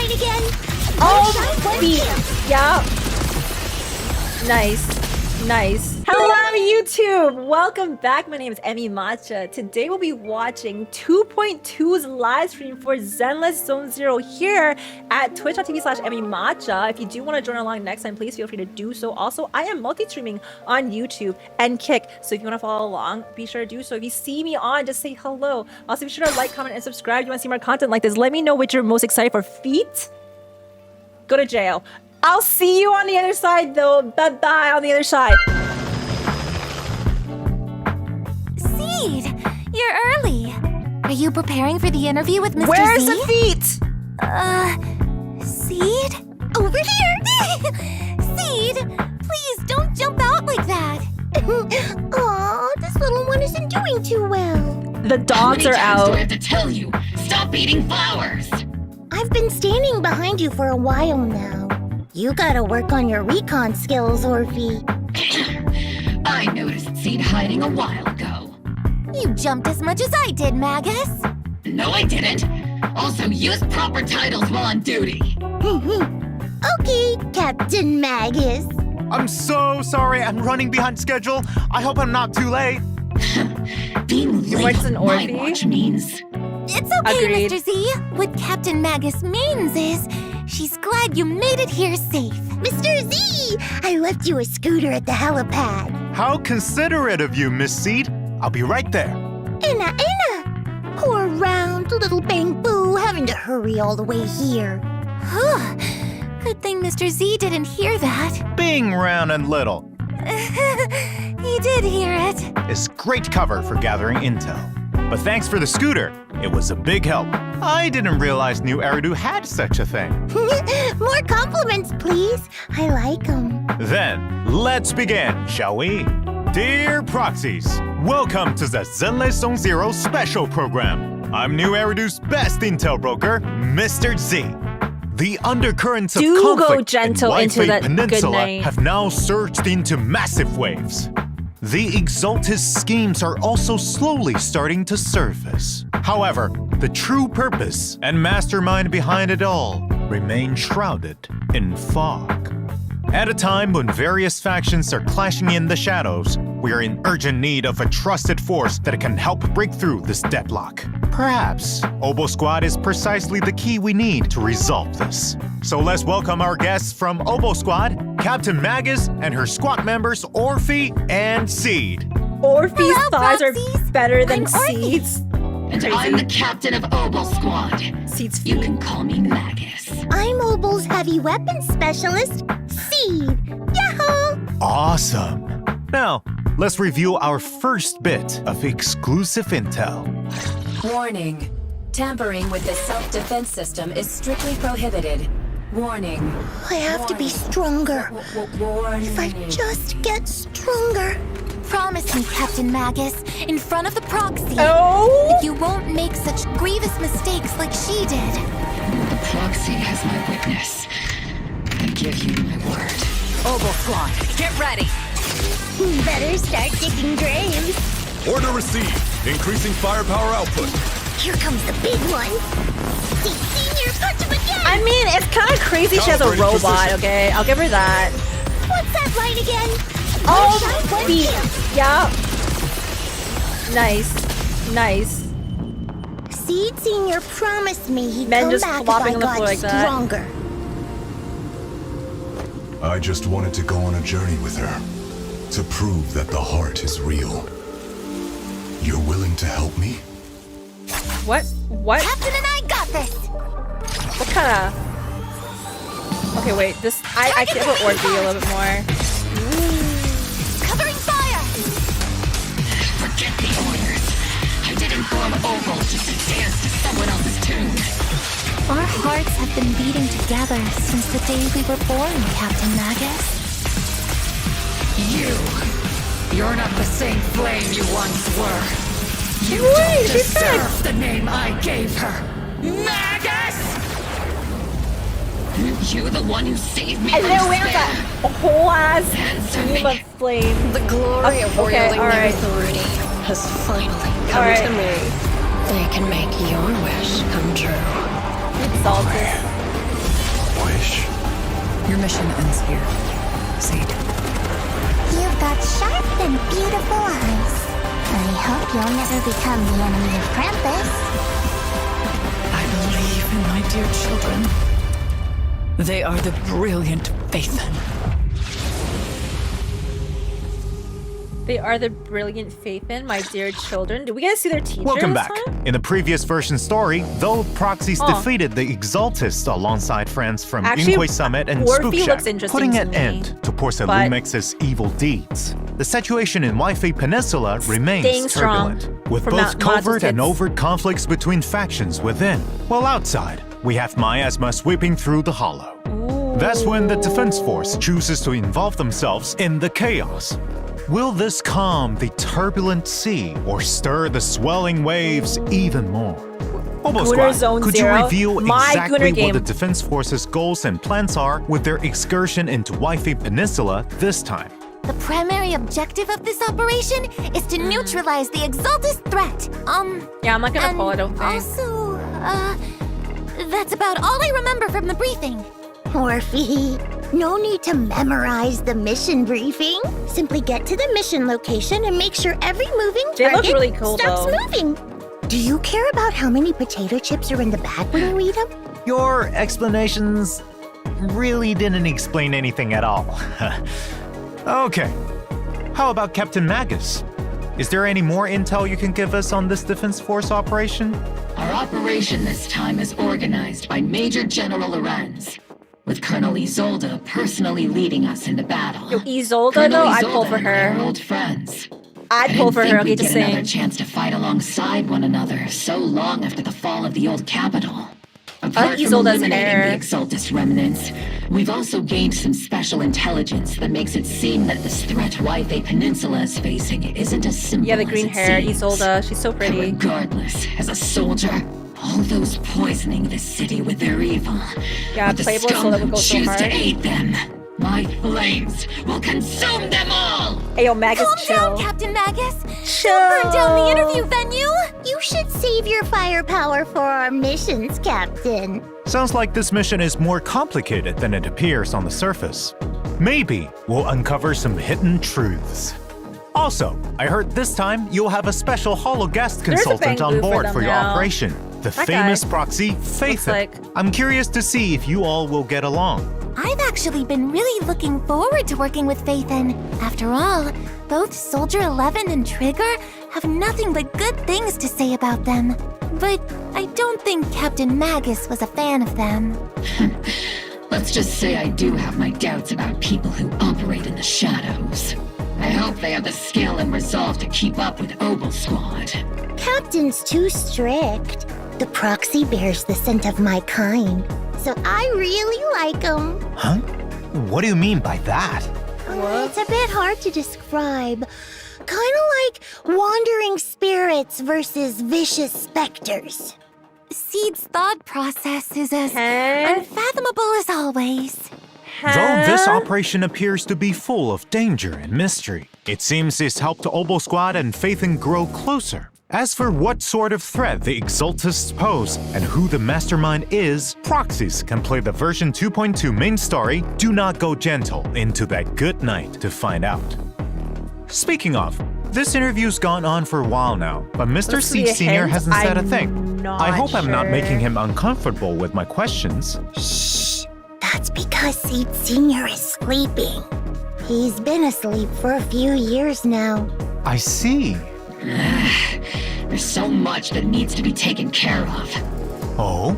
line again? Oh, beat. Yeah. Nice. Nice. Hello, YouTube. Welcome back. My name is EmiMatcha. Today we'll be watching 2.2's live stream for Zenless Zone Zero here at twitch.tv/EmiMatcha. If you do want to join along next time, please feel free to do so. Also, I am multi-streaming on YouTube and Kick, so if you want to follow along, be sure to do so. If you see me on, just say hello. Also, be sure to like, comment, and subscribe. If you want to see more content like this, let me know which you're most excited for. Feet? Go to jail. I'll see you on the other side, though. Bye-bye on the other side. Seed, you're early. Are you preparing for the interview with Mr. Where's Z? the feet? Seed? Over here! Seed, please don't jump out like that. Aw, this little one isn't doing too well. The dogs are How many times out. do I have to tell you? Stop eating flowers! I've been standing behind you for a while now. You gotta work on your recon skills, Orphie. I noticed Seed hiding a while ago. You jumped as much as I did, Magus. No, I didn't. Also, use proper titles while on duty. Okay, Captain Magus. I'm so sorry, I'm running behind schedule. I hope I'm not too late. Being late What's an on my Orphie? watch means... It's okay, Agreed. Mr. Z. What Captain Magus means is, she's glad you made it here safe. Mr. Z, I left you a scooter at the helipad. How considerate of you, Miss Seed. I'll be right there. Enna. Poor round little Bangboos having to hurry all the way here. Good thing Mr. Z didn't hear that. Being round and little He did hear it. is great cover for gathering intel. But thanks for the scooter. It was a big help. I didn't realize New Eridu had such a thing. More compliments, please. I like them. Then, let's begin, shall we? Dear proxies, welcome to the Zenless Zone Zero special program. I'm New Eridu's best intel broker, Mr. Z. The undercurrents of Do go conflict gentle in into White that Peninsula goodnight. have now surged into massive waves. The Exaltis schemes are also slowly starting to surface. However, the true purpose and mastermind behind it all remain shrouded in fog. At a time when various factions are clashing in the shadows, we are in urgent need of a trusted force that can help break through this deadlock. Perhaps Obo Squad is precisely the key we need to resolve this. So let's welcome our guests from Obo Squad, Captain Magus and her squad members Orphie and Seed. Orphee's Hello, thighs are Proxies. better than I'm Orphie. Seeds. And Crazy. I'm the captain of Obo Squad. Seeds You feet. can call me Magus. I'm Obo's heavy weapons specialist, Seed. Yahoo! Awesome. Now, let's review our first bit of exclusive intel. Warning. Tampering with the self-defense system is strictly prohibited. Warning. I have to be stronger. Warning. If I just get stronger. Promise me, Captain Magus, in front of the proxy. Oh! That you won't make such grievous mistakes like she did. The proxy has my witness. I give you my word. Obo Squad, get ready. Better start digging graves. Order received. Increasing firepower output. Here comes the big one. Senior, punch him again! I mean, it's kind of crazy she has a Calibrating robot, position. okay? I'll give her that. What's that line again? Oh, beat. Yeah. Nice. Nice. Seed Senior promised me he'd Men come just back if flopping I on the got floor like that. stronger. I just wanted to go on a journey with her. To prove that the heart is real. You're willing to help me? What? What? Captain and I got this! What kind of... Okay, wait. This... I can't put Orphie a little bit more. Covering fire! Forget the orders. I didn't form Obo just to dance to someone else's tune. Our hearts have been beating together since the day we were born, Captain Magus. You're not the same flame you once were. You Wait, don't she's back. deserve the name I gave her. Magus! You the one who saved me And from then where's despair. that whole ass Answer beam me. of flame? The glory of wielding all their right. authority has finally come All right. to me. They can make your wish come true. Exalted. Your mission ends here. Seed. You've got sharp and beautiful eyes. I hope you'll never become the enemy of Krampus. I believe in my dear children. They are the brilliant Phaethon. They are the brilliant Phaethon, my dear children. Did we get to see their teacher Welcome this back. time? In the previous version story, though Proxies defeated the Exaltists alongside friends from Actually, Inquay Summit and Orphie Spook looks Shack, interesting putting to an me, end to Porcia but- Lumex's evil deeds. The situation in Wi-Fi Peninsula remains Staying strong turbulent, with from both Monato's covert and kids. overt conflicts between factions within. While outside, we have Miasma sweeping through the hollow. That's when the Defense Force chooses to involve themselves in the chaos. Will this calm the turbulent sea or stir the swelling waves even more? Obo Gooner Squad, Zone could Zero, you reveal my exactly Gooner what game. the Defense Force's goals and plans are with their excursion into Wi-Fi Peninsula this time? The primary objective of this operation is to neutralize the Exaltist threat. Yeah, I'm not gonna and pull it, I don't think. also, that's about all I remember from the briefing. Orphie, no need to memorize the mission briefing. Simply get to the mission location and make sure every moving They look target really cool, stops though. moving. Do you care about how many potato chips are in the bag when you eat them? Your explanations really didn't explain anything at all. Okay, how about Captain Magus? Is there any more intel you can give us on this Defense Force operation? Our operation this time is organized by Major General Lorenz, with Colonel Isolde personally leading us into battle. Yo, Isolde, Colonel though, I'd Isolde pull for and I are her. old friends. I'd I pull didn't for think her, okay, we'd just get another saying. chance to fight alongside one another so long after the fall of the old capital. Apart from Isolde's eliminating hair. the Exaltist remnants, we've also gained some special intelligence that makes it seem that this threat Wi-Fi Peninsula is facing isn't as simple Yeah, the as green it hair, seems. Isolde, she's so But pretty. regardless, as a soldier, all those poisoning this city with their evil, Yeah, but the Playboy scum Isolde who would go so choose hard. to aid them, my flames will consume them all! Ayo, Magus, Calm chill. down, Captain Magus. Chill. Don't burn down the interview venue. You should save your firepower for our missions, Captain. Sounds like this mission is more complicated than it appears on the surface. Maybe we'll uncover some hidden truths. Also, I heard this time you'll have a special holo guest There's a consultant on Bangboos for board them for your now. operation, the That famous guy. proxy Phaethon. like- I'm curious to see if you all will get along. I've actually been really looking forward to working with Phaethon. After all, both Soldier 11 and Trigger have nothing but good things to say about them. But I don't think Captain Magus was a fan of them. Let's just say I do have my doubts about people who operate in the shadows. I hope they have the skill and resolve to keep up with Obo Squad. Captain's too strict. The proxy bears the scent of my kind, so I really like him. Huh? What do you mean by that? It's a bit hard to describe. Kind of like wandering spirits versus vicious specters. Seed's thought process is as unfathomable as always. Though this operation appears to be full of danger and mystery, it seems it's helped Obo Squad and Phaethon grow closer. As for what sort of threat the Exaltists pose and who the mastermind is, proxies can play the version 2.2 main story Do Not Go Gentle into that good night to find out. Speaking of, this interview's gone on for a while now, but Mr. Let's see Seed a Sr. hint. hasn't said a I'm thing. not I hope I'm not sure. making him uncomfortable with my questions. Shh, that's because Seed Sr. is sleeping. He's been asleep for a few years now. I see. There's so much that needs to be taken care of. Oh?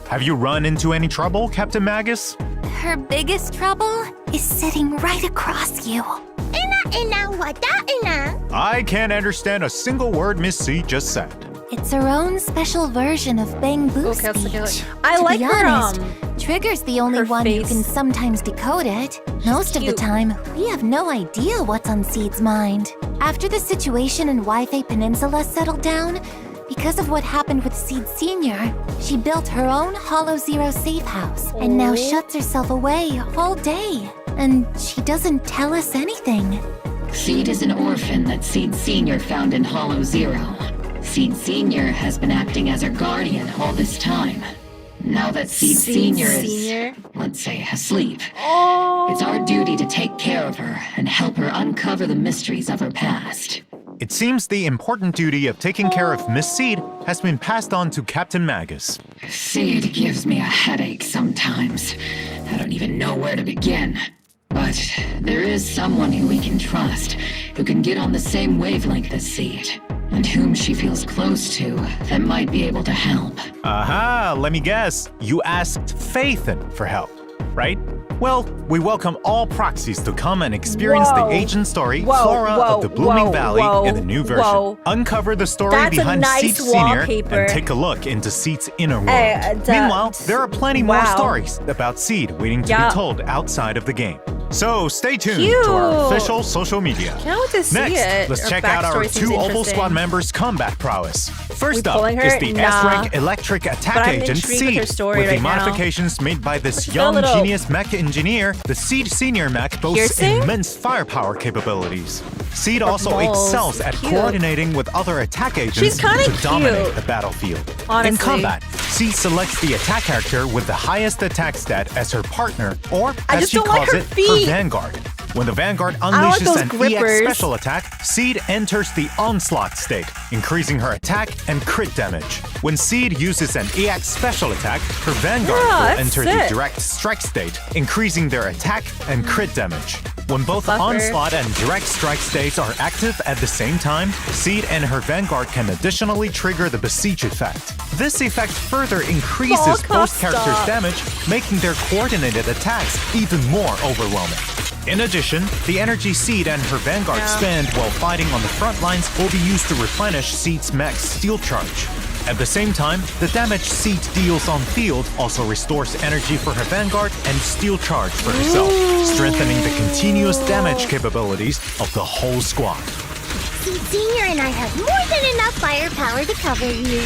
Have you run into any trouble, Captain Magus? Her biggest trouble is sitting right across you. I can't understand a single word Miss C just said. It's her own special version of Bangboos Okay, let's look at speech. it. I To like be her, honest, Trigger's the only her one who face. can sometimes decode it. Most of the cute. time, we have no idea what's on Seed's mind. After the situation in Wi-Fi Peninsula settled down, because of what happened with Seed Sr., she built her own Hollow Zero safe house and now shuts herself away all day. And she doesn't tell us anything. Seed is an orphan that Seed Sr. found in Hollow Zero. Seed Sr. has been acting as her guardian all this time. Now that Seed Seed Senior Senior? is, let's say, asleep, Oh. it's our duty to take care of her and help her uncover the mysteries of her past. It seems the important duty of taking care of Miss Seed has been passed on to Captain Magus. Seed gives me a headache sometimes. I don't even know where to begin. But there is someone who we can trust, who can get on the same wavelength as Seed, and whom she feels close to that might be able to help. Aha, let me guess. You asked Faithin for help, right? Well, we welcome all proxies to come and experience Whoa. the agent story, Whoa, Flora whoa, of the Blooming whoa, Valley whoa, in the new version. whoa. Uncover the story That's a behind nice Seed Senior wallpaper. and take a look into Seed's inner world. Duh. Meanwhile, there are plenty more Wow. stories about Seed waiting to Yeah. be told outside of the game. So stay tuned Cute. to our official social media. Can't wait to see Next, it. let's Her check out our backstory seems two Opal interesting. Squad members' combat prowess. First We up pulling her? is the Nah. S-rank electric attack But I'm agent intrigued with Seed, her story with the right now. modifications made by this She's got a young little genius mech engineer. The Seed Senior mech boasts piercing? immense firepower capabilities. Seed Or also moles. excels at Cute. coordinating with other attack agents She's kinda to dominate cute. the battlefield. Honestly. In combat, Seed selects the attack character with the highest attack stat as her partner, or I as just she don't like calls her it, feet. her vanguard. When the Vanguard don't like unleashes those an grippers. EX special attack, Seed enters the onslaught state, increasing her attack and crit damage. When Seed uses an EX special attack, her Vanguard Yeah, will that's enter sick. the direct strike state, increasing their attack and crit damage. When both Buffer. onslaught and direct strike states are active at the same time, Seed and her Vanguard can additionally trigger the Besiege effect. This effect further increases Ball both characters' stop. damage, making their coordinated attacks even more overwhelming. In addition, the energy Seed and her Vanguard spend while fighting on the front lines will be used to replenish Seed's mech's steel charge. At the same time, the damage Seed deals on field also restores energy for her Vanguard and steel charge for herself, strengthening the continuous damage capabilities of the whole squad. Seed Senior and I have more than enough firepower to cover you.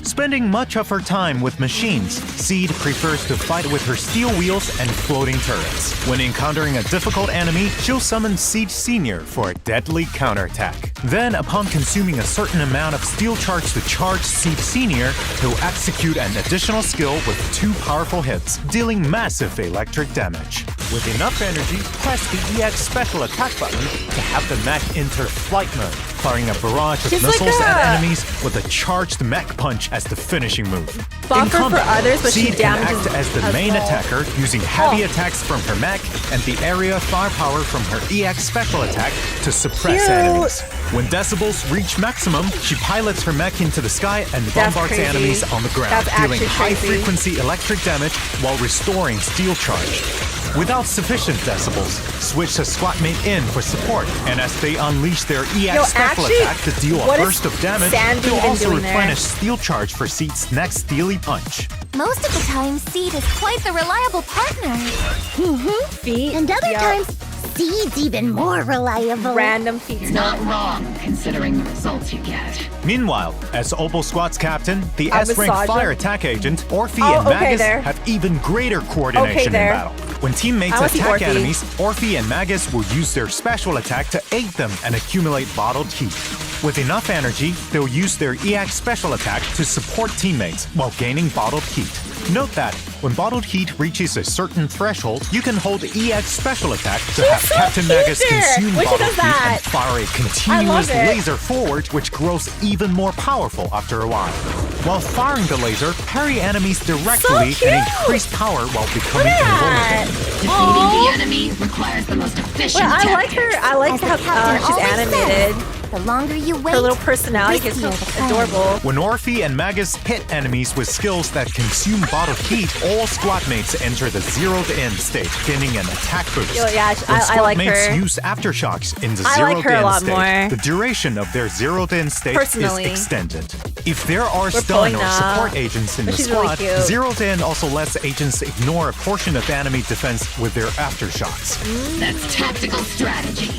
Spending much of her time with machines, Seed prefers to fight with her steel wheels and floating turrets. When encountering a difficult enemy, she'll summon Seed Senior for a deadly counterattack. Then, upon consuming a certain amount of steel charge to charge Seed Senior, he'll execute an additional skill with 2 powerful hits, dealing massive electric damage. With enough energy, press the EX special attack button to have the mech enter flight mode, firing a barrage of She's like missiles at a- enemies with a charged mech punch as the finishing move. Buffer In for combat, others, but she Seed can damages act as the us main all. attacker, using heavy Oh. attacks from her mech and the area firepower from her EX special attack to suppress Cute. enemies. When decibels reach maximum, she pilots her mech into the sky and That's bombards crazy. enemies on the ground, That's dealing actually crazy. high-frequency electric damage while restoring steel charge. Without sufficient decibels, switch a squad mate in for support, and as they unleash their EX Yo, special actually, attack to deal a what is burst of damage, Sandy they'll even also doing there? replenish steel charge for Seed's next steely punch. Most of the time, Seed is quite the reliable partner. Feet. And other Yup. times, Seed's even more reliable. Random feet. You're not wrong, considering the results you get. Meanwhile, as Opal Squad's captain, the I S-rank massage fire him. attack agent, Orphie Oh, and okay, Magus there. have even greater coordination in there. battle. When teammates I wanna see attack Orphie. enemies, Orphie and Magus will use their special attack to aid them and accumulate bottled heat. With enough energy, they'll use their EX special attack to support teammates while gaining bottled heat. Note that when bottled heat reaches a certain threshold, you can hold EX special attack to have so Captain cute Magus there consume when she bottled does heat that. and fire a continuous it. laser forward, which grows even more powerful after a while. While firing the laser, parry enemies directly cute. and increase power while becoming Look at invulnerable. Defeating the enemy requires the most efficient Well, I like tactics. her. I like As the how captain she's always animated. says, the longer you wait, Her little personality is riskier so the climb. adorable. When Orphie and Magus hit enemies with skills that consume bottled heat, all squad mates enter the zeroed-in state, gaining an attack boost. Yo, yeah, When I squad like mates her. use aftershocks in the I like her a zeroed-in lot state, more. the duration of their zeroed-in state Personally. is extended. If there are stun pulling or now. support agents in But the she's really squad, cute. zeroed-in also lets agents ignore a portion of enemy defense with their aftershocks. That's tactical strategy.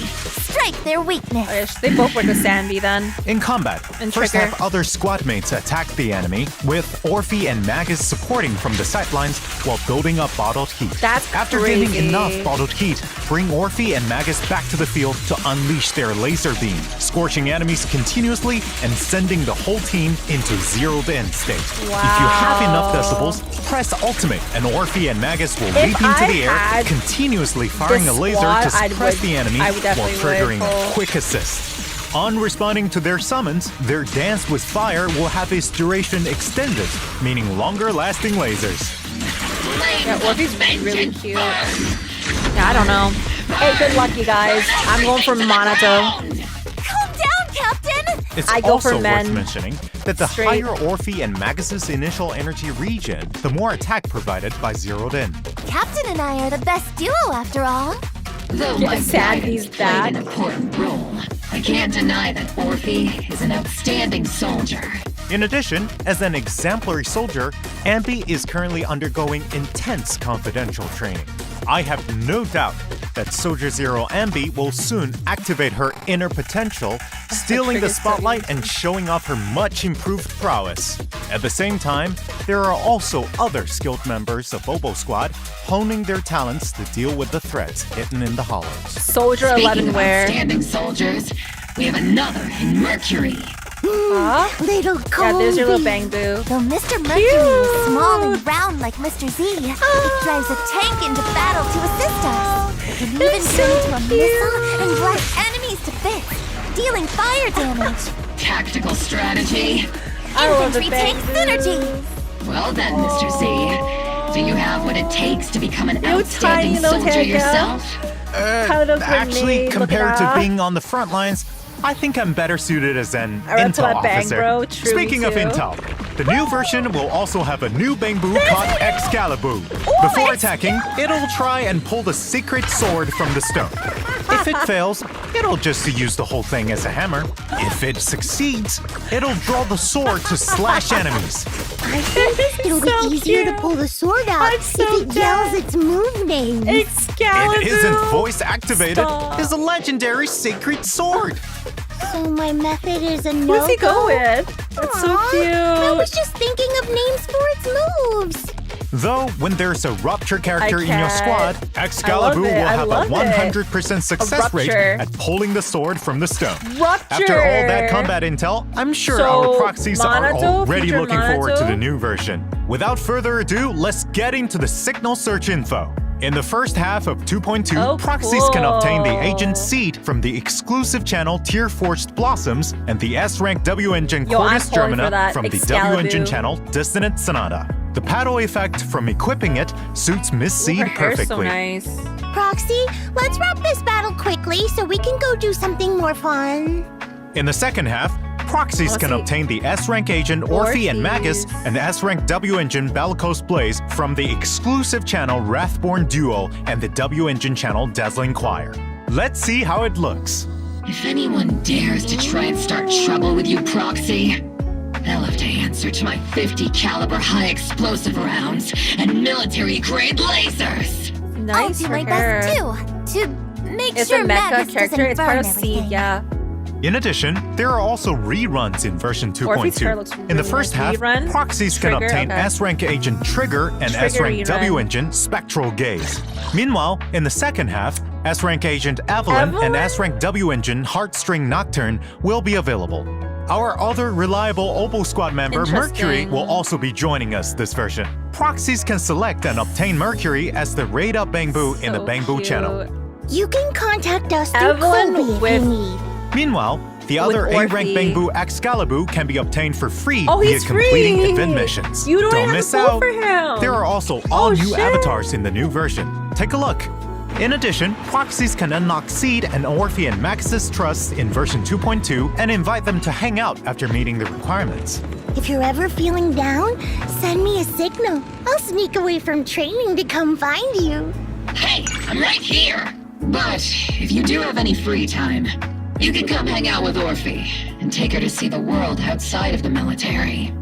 strike their weakness. Okay, they both work with Sandy then. In combat, And first Trigger. half other squad mates attack the enemy, with Orphie and Magus supporting from the sidelines while building up bottled heat. That's After crazy. gaining enough bottled heat, bring Orphie and Magus back to the field to unleash their laser beam, scorching enemies continuously and sending the whole team into zeroed-in state. If you have enough decibels, press ultimate and Orphie and Magus will leap into I the air, had continuously firing a laser squad, to suppress the enemy I would while definitely triggering would. a quick assist. On responding to their summons, their dance with fire will have its duration extended, meaning longer-lasting lasers. Yeah, Orphie's really cute. Yeah, I don't know. Hey, good luck, you guys. I'm going for MONATO. Calm down, Captain! It's I go also for worth men. mentioning that the Straight. higher Orphie and Magus's initial energy regen, the more attack provided by zeroed in. Captain and I are the best duo after all. Though Yeah, my Sandy's guidance played an back. important role, I can't deny that Orphie is an outstanding soldier. In addition, as an exemplary soldier, Ambi is currently undergoing intense confidential training. I have no doubt that Soldier Zero Ambi will soon activate her inner potential, stealing the spotlight and showing off her much improved prowess. At the same time, there are also other skilled members of Obo Squad honing their talents to deal with the threats hidden in the hollows. Soldier Speaking 11 of where? outstanding soldiers, we have another in Mercury. Huh? Little Yeah, there's your little Kobe. Bangboo. Though Mr. Mercury is small and round like Mr. Z, it drives a tank into battle to assist us. It can even turn into a missile and blast enemies to bits, dealing fire damage. Tactical strategy. I love the Infantry tank Bangboos. synergy. Well then, Mr. Z, do you have what it takes to become an You outstanding tiny little soldier Tega. yourself? Kind of Actually, grenade compared looking to at. being on the front lines, I think I'm better suited as an I read to intel that bang, officer. bro. True, Speaking me of too. intel, the new version will also have a new Bangboo called Excalibur. Before attacking, it'll try and pull the secret sword from the stone. If it fails, it'll just use the whole thing as a hammer. If it succeeds, it'll draw the sword to slash enemies. I think it'll so be easier cute. to pull the sword out I'm so if it yells dead. its move name. Excalibur. It isn't voice activated. Stop. It's a legendary sacred sword. So my method is a no. Who's he go with? That's so cute. I was just thinking of names for its moves. Though, when there's a rupture character in your can't. squad, Excalibur I love it. will I have a love it. 100% success rate rupture. at pulling the sword from the stone. Rupture. After all that combat intel, I'm sure So, our proxies are MONATO, already future looking forward to MONATO? the new version. Without further ado, let's get into the signal search info. In the first half of 2.2, Oh, proxies can obtain the cool. agent seed from the exclusive channel Tear Forged Blossoms and the S-Rank W Engine Yo, I'm Cordis pulling for Germina that from the Excalibur. W Engine channel Dissonant Sonata. The paddle effect from equipping it suits Miss Ooh, Seed her hair's so perfectly. nice. Proxy, let's wrap this battle quickly so we can go do something more fun. In the second half, proxies can see. obtain the S-Rank agent Orphie and Magus Orphies. and the S-Rank W Engine Bellicose Blaze from the exclusive channel Wrathborn Duo and the W Engine channel Dazzling Choir. Let's see how it looks. If anyone dares to try and start trouble with you, Proxy, they'll have to answer to my 50 caliber high explosive rounds and military grade lasers. I'll Nice do for my her. best too, to make It's sure a mecha Magus character. doesn't It's part burn of Seed, everything. yeah. In addition, there are also reruns in version Orphie's hair 2.2. looks In the really first nice. half, Rerun? proxies can Trigger, obtain okay. S-Rank agent Trigger and Trigger S-Rank W rerun. Engine Spectral Gaze. Meanwhile, in the second half, S-Rank agent Evelyn and Evelyn? S-Rank W Engine Heartstring Nocturne will be available. Our other reliable Obo Squad member, Mercury, Interesting. will also be joining us this version. Proxies can select and obtain Mercury as the Raid Up Bangboo in the So Bangboo cute. channel. You can contact us through Evelyn Kobe if with- you need. Meanwhile, the other With A-rank Orphie. Bangboo Excalibur can be obtained for free Oh, via he's completing free. event missions. You don't have miss to pull out. for him. There are also all Oh, new shit. avatars in the new version. Take a look. In addition, proxies can unlock Seed and Orphie and Max's Trust in version 2.2 and invite them to hang out after meeting the requirements. If you're ever feeling down, send me a signal. I'll sneak away from training to come find you. Hey, I'm right here. But if you do have any free time, you can come hang out with Orphie and take her to see the world outside of the military.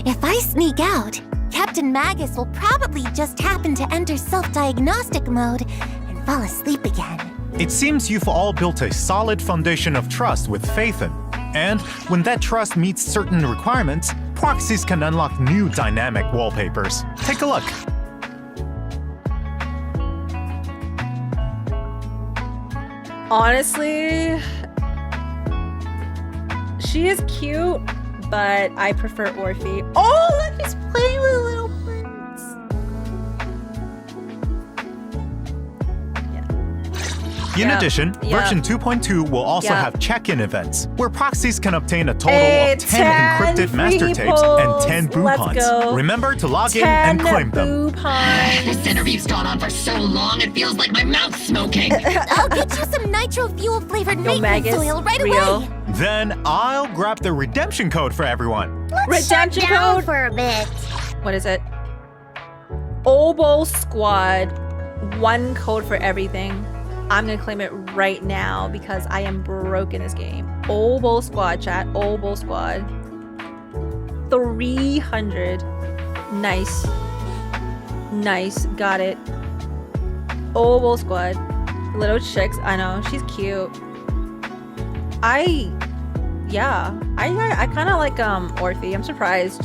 If I sneak out, Captain Magus will probably just happen to enter self-diagnostic mode and fall asleep again. It seems you've all built a solid foundation of trust with Faithin. And when that trust meets certain requirements, proxies can unlock new dynamic wallpapers. Take a look. Honestly, she is cute, but I prefer Orphie. Oh, look, he's playing with little birds. In addition, version 2.2 will also have check-in events, where proxies can obtain a total of 10 encrypted master tapes and 10 boo puns. Remember to log in and claim them. This interview's gone on for so long, it feels like my mouth's smoking. I'll get you some nitro fuel flavored maintenance Magus, oil right real. away. Then I'll grab the redemption code for everyone. Let's Redemption shut down code? for a bit. What is it? Oboe Squad. 1 code for everything. I'm gonna claim it right now because I am broke in this game. Oboe Squad, chat. Oboe Squad. 300. Nice. Nice. Got it. Oboe Squad. Little chicks. I know. She's cute. I kind of like Orphie. I'm surprised.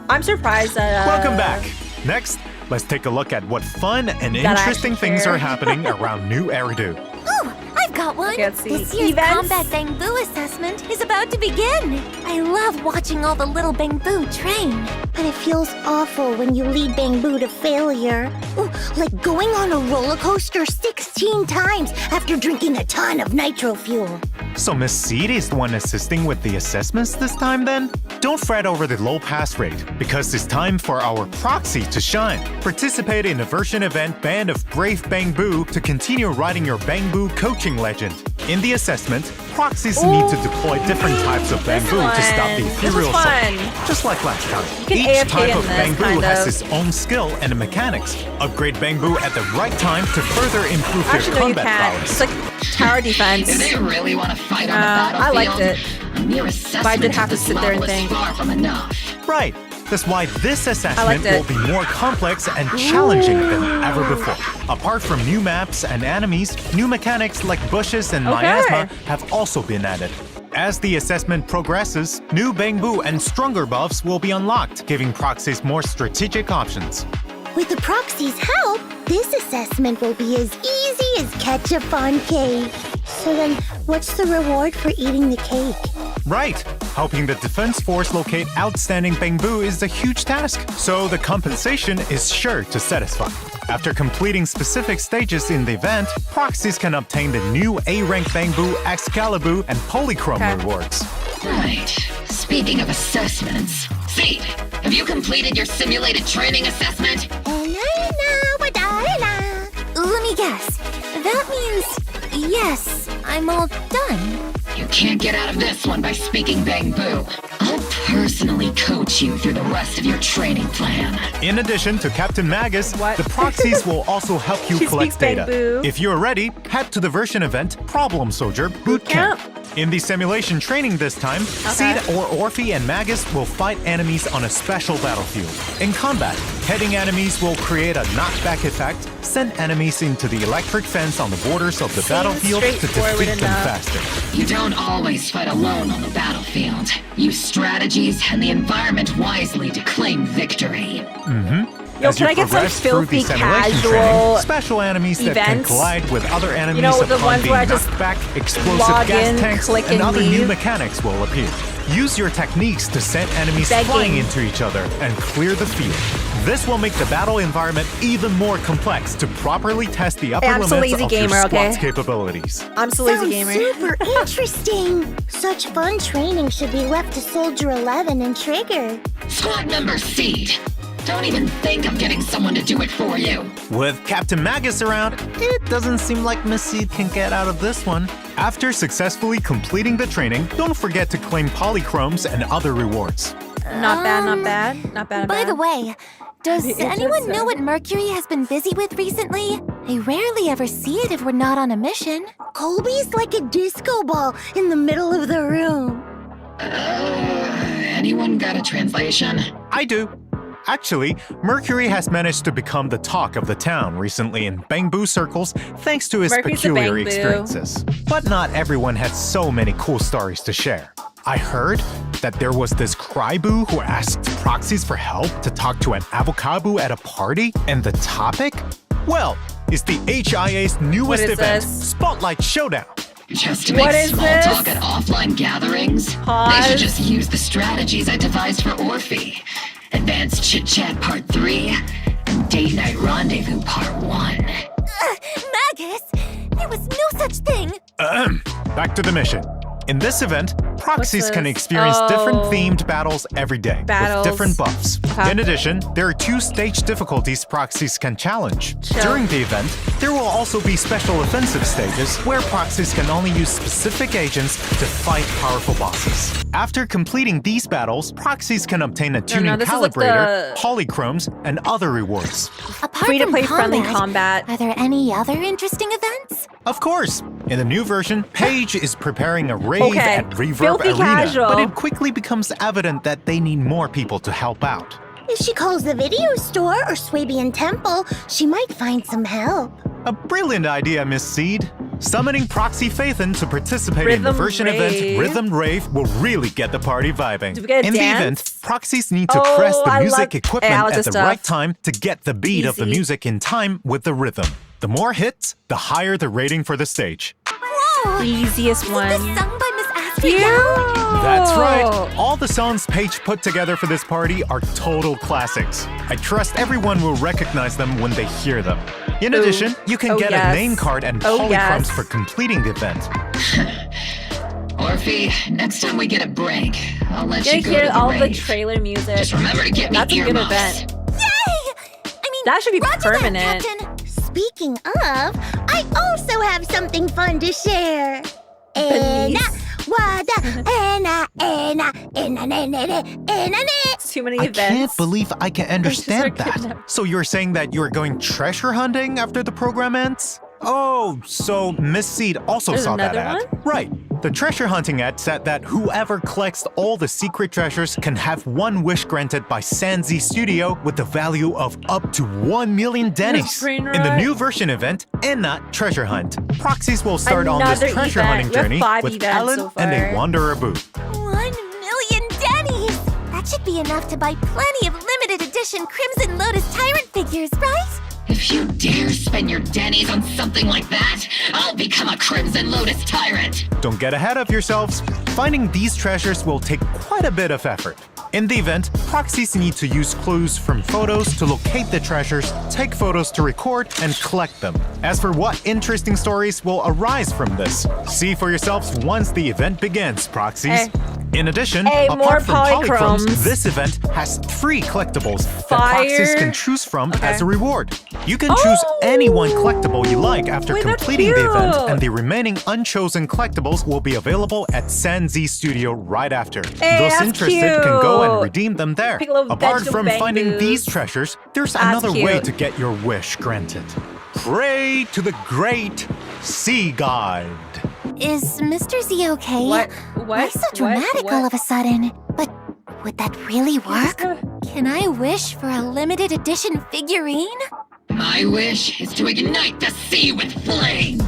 I'm surprised that Welcome back. Next, let's take a look at what fun and That I interesting actually things care. are happening around New Eridu. Ooh, I've got one. Okay, let's see. This year's Events? combat Bangboo assessment is about to begin. I love watching all the little Bangboo train. But it feels awful when you lead Bangboo to failure. Ooh, like going on a roller coaster 16 times after drinking a ton of nitro fuel. So Miss Seed is the one assisting with the assessments this time then? Don't fret over the low pass rate, because it's time for our proxy to shine. Participate in a version event Band of Brave Bangboo to continue riding your Bangboo coaching legend. In the assessment, proxies need to deploy different types of this Bangboo to stop the one. This is ethereal fun. assault. Just like last time. can Each AFK type in of this, Bangboo kind has of. its own skill and mechanics. Upgrade Bangboo at the right time to further improve Actually, their no, you combat can't. prowess. It's like tower defense. Do they really want to fight on the I battlefield? liked it. A mere assessment But I did have of to this sit there and level is think. far from enough. Right. That's why this assessment liked it. will be more complex and challenging than ever before. Apart from new maps and enemies, new mechanics like bushes and miasma have also been added. As the assessment progresses, new Bangboo and stronger buffs will be unlocked, giving proxies more strategic options. With the proxy's help, this assessment will be as easy as ketchup on cake. So then, what's the reward for eating the cake? Right. Helping the defense force locate outstanding Bangboo is a huge task, so the compensation is sure to satisfy. After completing specific stages in the event, proxies can obtain the new A-rank Bangboo, Excalibur, and Polychrome rewards. Right. Speaking of assessments, Seed, have you completed your simulated training assessment? Let me guess. That means yes, I'm all done. You can't get out of this one by speaking Bangboo. I'll personally coach you through the rest of your training plan. In addition to Captain Magus, What? the proxies will also help you She collect speaks data. Bangboo. If you're ready, head to the version event Problem Soldier Boot Camp. In the simulation training this time, Seed or Orphie and Magus will fight enemies on a special battlefield. In combat, heading enemies will create a knockback effect, send enemies into the electric fence on the borders of the battlefield to straightforward defeat them enough. faster. You don't always fight alone on the battlefield. Use strategies and the environment wisely to claim victory. Yo, As can you I get some progress through the filthy simulation casual training, special enemies that can events? collide with other enemies You know, the upon ones being where I just knocked back, explosive log gas in, tanks, click, and and other new leave? mechanics will appear. Use your techniques to send enemies Begging. flying into each other and clear the field. This will make the battle environment even more complex to properly test the upper I'm so limits lazy of gamer, your okay? squad's capabilities. I'm so lazy Sounds gamer. super interesting. Such fun training should be left to Soldier 11 and Trigger. Squad member Seed, don't even think of getting someone to do it for you. With Captain Magus around, it doesn't seem like Miss Seed can get out of this one. After successfully completing the training, don't forget to claim polychromes and other rewards. Not bad, not bad. Not bad, not By bad. the way, does It anyone just know said- what Mercury has been busy with recently? I rarely ever see it if we're not on a mission. Colby's like a disco ball in the middle of the room. Anyone got a translation? I do. Actually, Mercury has managed to become the talk of the town recently in Bangboos circles thanks to his Mercury's a peculiar Bangboo. experiences. But not everyone had so many cool stories to share. I heard that there was this cryboo who asked proxies for help to talk to an avocado at a party, and the topic? Well, it's the HIA's newest is event, this? Spotlight Showdown. Just to What make is small this? talk at offline gatherings? They Pause. should just use the strategies I devised for Orphie. Advanced Chit Chat Part 3 and Date Night Rendezvous Part 1. Magus, there was no such thing. Back to the mission. In this event, proxies What's can this? experience different Oh. themed battles every day Battles. with different buffs. Okay. In addition, there are 2 stage difficulties proxies can challenge. Chill. During the event, there will also be special offensive stages where proxies can only use specific agents to fight powerful bosses. After completing these battles, proxies can obtain a tuning this is like calibrator, the- polychromes, and other rewards. Apart Free-to-play from friendly combat. Are there any other interesting events? Of course! In the new version, Paige is preparing a raid Okay, at Reverb filthy Arena, casual. but it quickly becomes evident that they need more people to help out. If she calls the video store or Swabian Temple, she might find some help. A brilliant idea, Miss Seed. Summoning Proxy Phaethon to participate in the Rhythm version Rave. event Rhythm Rave will really get the party vibing. Do we get a in the dance? event, proxies need to Oh, press the I music love equipment Alex at the stuff. right time to get the beat of the Easy. music in time with the rhythm. The more hits, the higher the rating for the stage. Whoa! Easiest Isn't one. this sung by Miss Astrid Cute. Young? That's right. All the songs Paige put together for this party are total classics. I trust everyone will recognize them when they hear them. In addition, you can Oh, get yes. a name card and Oh, polychrons yes. for completing the event. Orphie, next time we get a break, I'll let You're you go gonna to hear the all the rave. trailer music. Just remember to get me That's a good earmuffs. event. Yay! I mean, That should be roger that, permanent. Captain. Speaking of, I also have something fun to share. Too many I events. can't believe I can understand just are that. kidnapped. So you're saying that you're going treasure hunting after the program ends? Oh, so Miss Seed also There's saw that another ad. one? Right. The treasure hunting ad said that whoever collects all the secret treasures can have one wish granted by Sanzi Studio with the value of up to 1 million dennies. brain In the rot. new version event, Enna Treasure Hunt, proxies will start on Another this treasure event. hunting We have journey 5 with events Ellen so and far. a Wanderer Boo. 1 million dennies! That should be enough to buy plenty of limited edition Crimson Lotus Tyrant figures, right? If you dare spend your dennies on something like that, I'll become a Crimson Lotus Tyrant. Don't get ahead of yourselves. Finding these treasures will take quite a bit of effort. In the event, proxies need to use clues from photos to locate the treasures, take photos to record, and collect them. As for what interesting stories will arise from this, see for yourselves once the event begins, proxies. Hey. In addition, Hey, apart more from polychromes. this event has 3 collectibles that Fire. proxies can choose from Okay. as a reward. You can choose any one collectible you like after Wait, that's completing the event, cute. and the remaining unchosen collectibles will be available at Sanzi Studio right after. Hey, Those that's interested can go and cute. redeem them there. Pick a little Apart vegetable from finding Bangboos. these treasures, there's That's another way cute. to get your wish granted. Pray to the great Sea Guide. Is Mr. Z okay? What? Why so dramatic all of a sudden? But would that really work? Can I wish for a limited edition figurine? My wish is to ignite the sea with flames.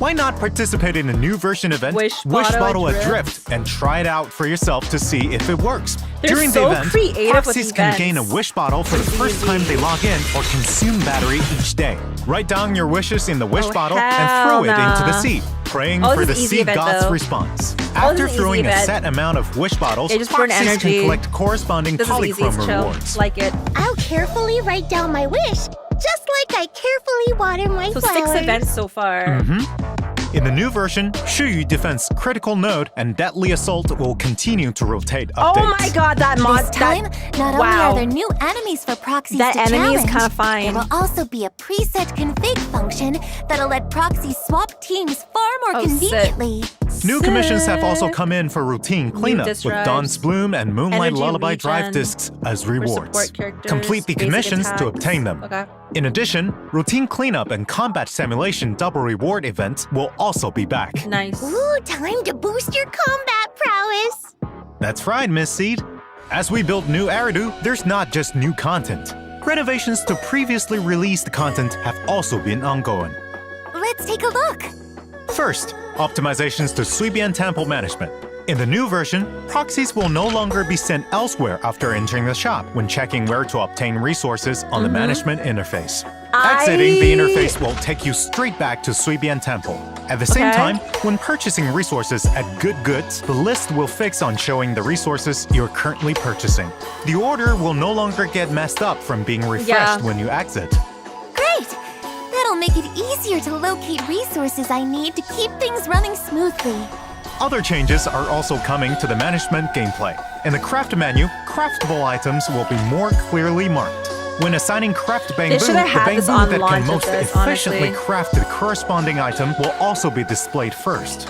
Why not participate in a new version event, Wish Bottle Adrift? and try it out for yourself to see if it works? They're During so the event, creative with proxies can events. gain a wish bottle for the first time they log in or consume battery each day. Write down your wishes in the wish Oh, bottle and hell throw it into the nah. sea, praying Oh, for this the is easy sea event, god's though. response. Oh, this After is an easy throwing a event. set amount of wish bottles, Yeah, just burn proxies energy. can collect corresponding This is easy, it's polychrome chill. rewards. Like it. I'll carefully write down my wish, just like I carefully water my So flowers. 6 events so far. In the new version, Shuyu Defense Critical Node and Deadly Assault will continue to rotate updates. Oh my god, that mod. This time, not only wow. are there new enemies for proxies That to enemy is challenge, kinda fine. there will also be a preset config function that'll let proxies swap teams far more Oh, sick. conveniently. New commissions have also come in for routine cleanup disc with drives, Dawn's Bloom and Moonlight energy Lullaby regen drive discs as For rewards. support characters, Complete the basic commissions to attacks. obtain them. Okay. In addition, routine cleanup and combat simulation double reward events will also be back. Nice. Ooh, time to boost your combat prowess. That's right, Miss Seed. As we build new Eridu, there's not just new content. Renovations to previously released content have also been ongoing. Let's take a look. First, optimizations to Suibian Temple management. In the new version, proxies will no longer be sent elsewhere after entering the shop when checking where to obtain resources on the management interface. Exiting the interface will take you straight back to Suibian Temple. At the same time, when purchasing resources at Good Goods, the list will fix on showing the resources you're currently purchasing. The order will no longer get messed up from being refreshed when you exit. Great! That'll make it easier to locate resources I need to keep things running smoothly. Other changes are also coming to the management gameplay. In the craft menu, craftable items will be more clearly marked. When assigning craft Bangboos, the Bangboos that can most efficiently craft the corresponding item will also be displayed first.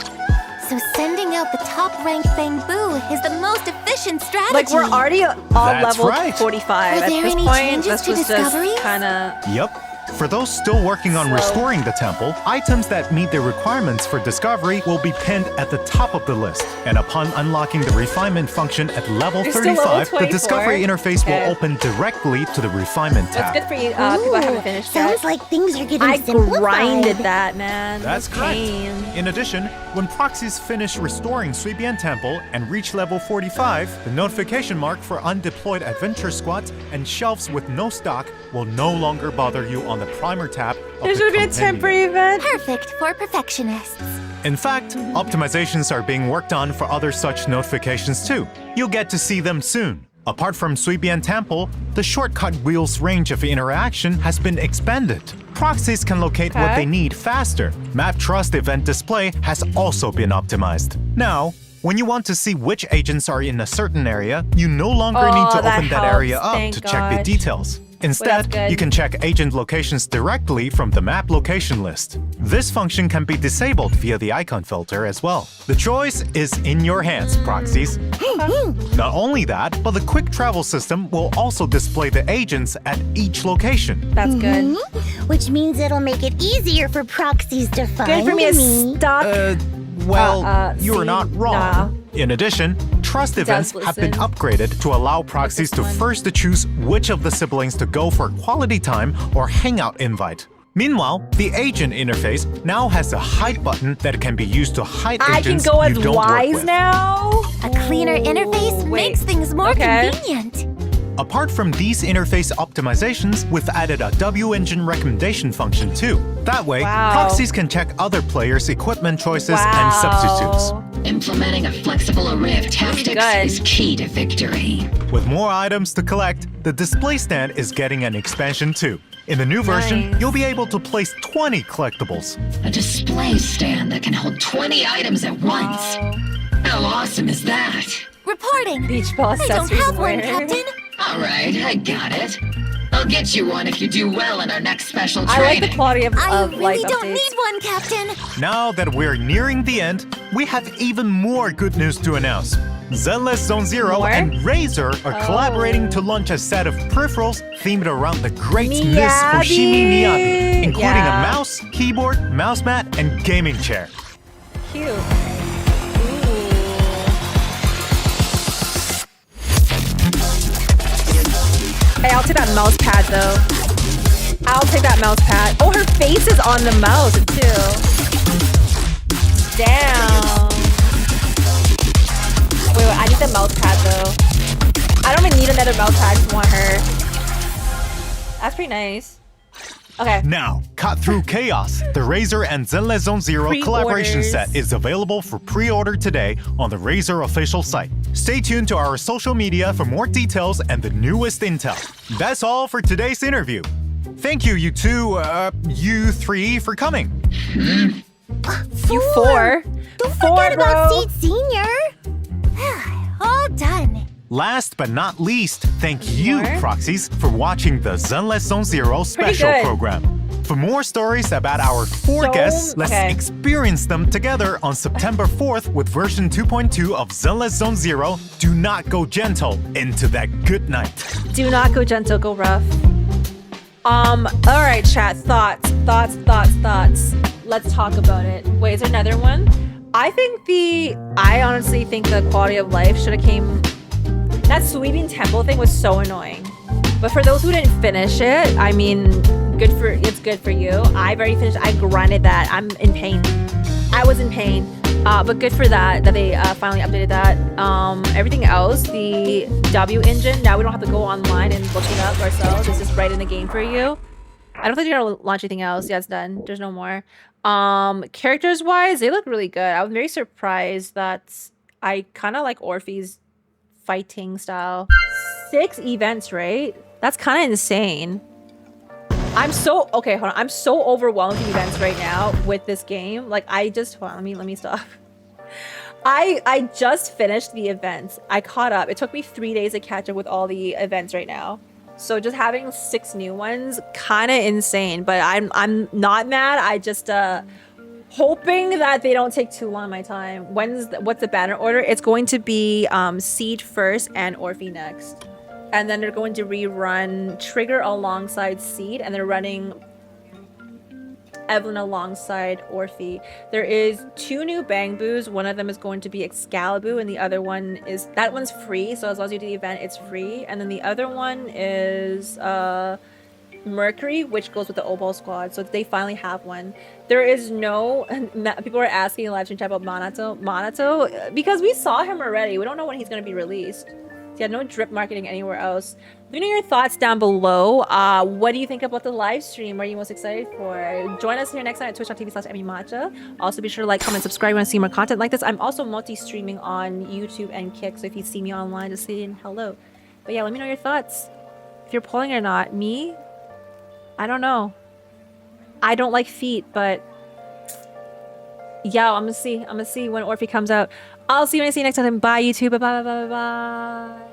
So sending out the top-ranked Bangboo is the most efficient strategy. Like, we're already all level 45 Are at there this any point. changes This to was discoveries? just kind of... Yep. For those still working on restoring the temple, items that meet the requirements for discovery will be pinned at the top of the list. And upon unlocking the refinement function at level 35, the discovery interface will open directly to the refinement tab. That's good for you. People haven't finished yet. Sounds like things are getting I simplified. grinded that, man. That's It was correct. pain. In addition, when proxies finish restoring Suibian Temple and reach level 45, the notification mark for undeployed adventure squads and shelves with no stock will no longer bother you on the primer tab of There's the gonna be a compendium. temporary event. Perfect for perfectionists. In fact, optimizations are being worked on for other such notifications too. You'll get to see them soon. Apart from Suibian Temple, the shortcut wheel's range of interaction has been expanded. Proxies can locate what they need faster. Map Trust event display has also been optimized. Now, when you want to see which agents are in a certain area, you no longer need to that open that helps. area up Thank to check the God. details. Instead, good. you can check agent locations directly from the map location list. This function can be disabled via the icon filter as well. The choice is in your hands, proxies. Not only that, but the quick travel system will also display the agents at each location. That's good. Which means it'll make it easier for proxies to find Good for me to stop. You are not wrong. In addition, trust events have been listen. upgraded to allow proxies to first choose which of the siblings to go for quality time or hangout invite. Meanwhile, the agent interface now has a hide button that can be used to hide I can agents go as you don't work Wise with. now. A cleaner interface makes things more convenient. Apart from these interface optimizations, we've added a W-engine recommendation function too. That way, proxies can check other players' equipment choices and substitutes. Implementing a flexible array of tactics is key to victory. With more items to collect, the display stand is getting an expansion too. In the new version, you'll be able to place 20 collectibles. A display stand that can hold 20 items at once. How awesome is that? Reporting. Beach ball I don't accessories have one, wear. Captain. All right, I got it. I'll get you one if you do well in our next special I training. like the quality of I life really don't updates. need one, Captain. Now that we're nearing the end, we have even more good news to announce. Zenless Zone Zero and Razer are collaborating to launch a set of peripherals themed around the great Miss Fushimi Miyabi, including a mouse, keyboard, mouse mat, and gaming chair. Cute. Hey, I'll take that mouse pad though. I'll take that mouse pad. Oh, her face is on the mouse too. Damn. Wait, I need the mouse pad though. I don't even need another mouse pad. I just want her. That's pretty nice. Okay. Now, cut through chaos. The Razer and Zenless Zone Zero collaboration set is available for pre-order today on the Razer official site. Stay tuned to our social media for more details and the newest intel. That's all for today's interview. Thank you, you three, for coming. You four. Don't Four, forget about bro. Seed Senior. All done. Last but not least, thank you, proxies, for watching the Zenless Zone Zero special good. program. For more stories about our four guests, let's experience them together on September 4th with version 2.2 of Zenless Zone Zero. Do not go gentle into that good night. Do not go gentle, go rough. All right, chat. Thoughts. Let's talk about it. Wait, is there another one? I honestly think the quality of life should have came That sweeping temple thing was so annoying. But for those who didn't finish it, I mean, it's good for you. I've already finished. I grinded that. I'm in pain. I was in pain. But good for that they finally updated that. Everything else, the W engine, now we don't have to go online and look it up ourselves. It's just right in the game for you. I don't think they're gonna launch anything else. Yeah, it's done. There's no more. Characters wise, they look really good. I was very surprised that I kind of like Orphie's fighting style. 6 events, right? That's kind of insane. I'm so okay, hold on. I'm so overwhelmed with events right now with this game. Like I just hold on, let me stop. I just finished the events. I caught up. It took me 3 days to catch up with all the events right now. So just having 6 new ones, kind of insane. But I'm not mad. I just hoping that they don't take too long my time. What's the banner order? It's going to be Seed first and Orphie next. And then they're going to rerun Trigger alongside Seed, and they're running Evelyn alongside Orphie. There is 2 new Bangboos. One of them is going to be Excalibur, and the other one is... That one's free, so as long as you do the event, it's free. And then the other one is Mercury, which goes with the Opal Squad. So they finally have one. There is no... People are asking in live stream chat about MONATO. MONATO, because we saw him already. We don't know when he's going to be released. Yeah, no drip marketing anywhere else. Let me know your thoughts down below. What do you think about the live stream? What are you most excited for? Join us here next time at twitch.tv/EmiMatcha. Also, be sure to like, comment, subscribe. Want to see more content like this? I'm also multi-streaming on YouTube and Kick, so if you see me online, just say hello. But yeah, let me know your thoughts. If you're pulling or not. Me? I don't know. I don't like feet, but yeah, I'm gonna see when Orphie comes out. I'll see you when I see you next time. Bye, YouTube. Bye, bye, bye, bye, bye.